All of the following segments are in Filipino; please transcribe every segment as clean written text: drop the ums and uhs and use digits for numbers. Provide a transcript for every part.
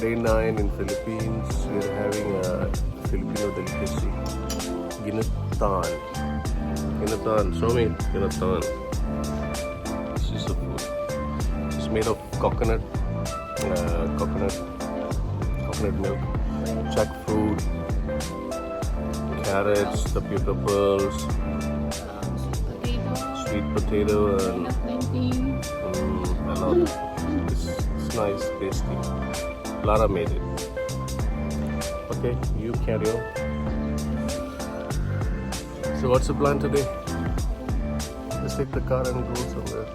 Day 9 in Philippines. We're having a Filipino delicacy. Ginatan. Ginatan. Show me. Ginatan. This is the food. It's made of coconut milk, jackfruit, carrots, tapioca pearls, sweet potato, and a lot. It's nice, tasty. Lara made it. Okay, you carry on. So what's the plan today? Let's take the car and go somewhere.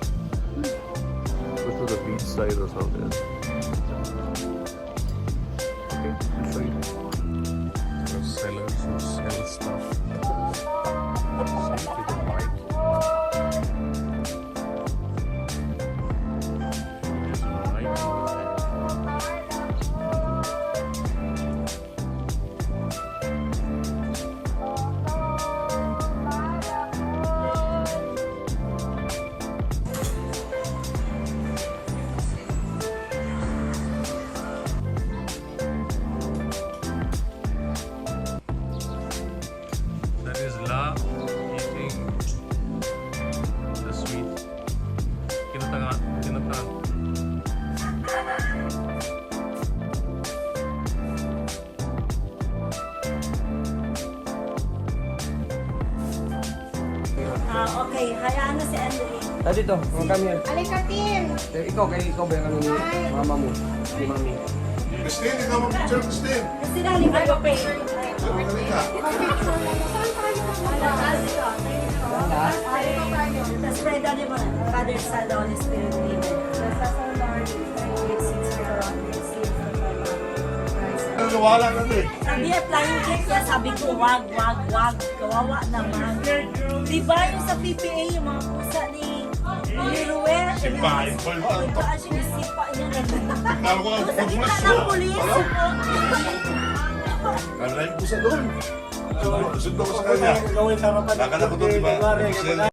Go to the beach side or something. Okay, I'll show you. The sellers who sell stuff. See to the right. That is La eating the sweet kinatang. Okay, hayaan na si Andre. Dito, huwag kami yan. Alika, Tim! Ikaw ba yung ano ni mama mo? Ni mami. Christine, ikaw mag-picture, Christine. Kasi nali ka pa eh. Halika. Tapos pray down mo na. Father, Son, the Holy Spirit, Amen. Wala na eh. Sabi niya, flying cake niya, sabi ko, wag. Kawawa naman. Diba yung sa PPA, yung mga pusa ni Ruel? Sipain ko. Kaan siya yung sipa niya. Tingnan ko ang Sa gitna ng pulis. Kalahin ko sa doon. Sunod ko sa kanya. Nakala ko doon, diba?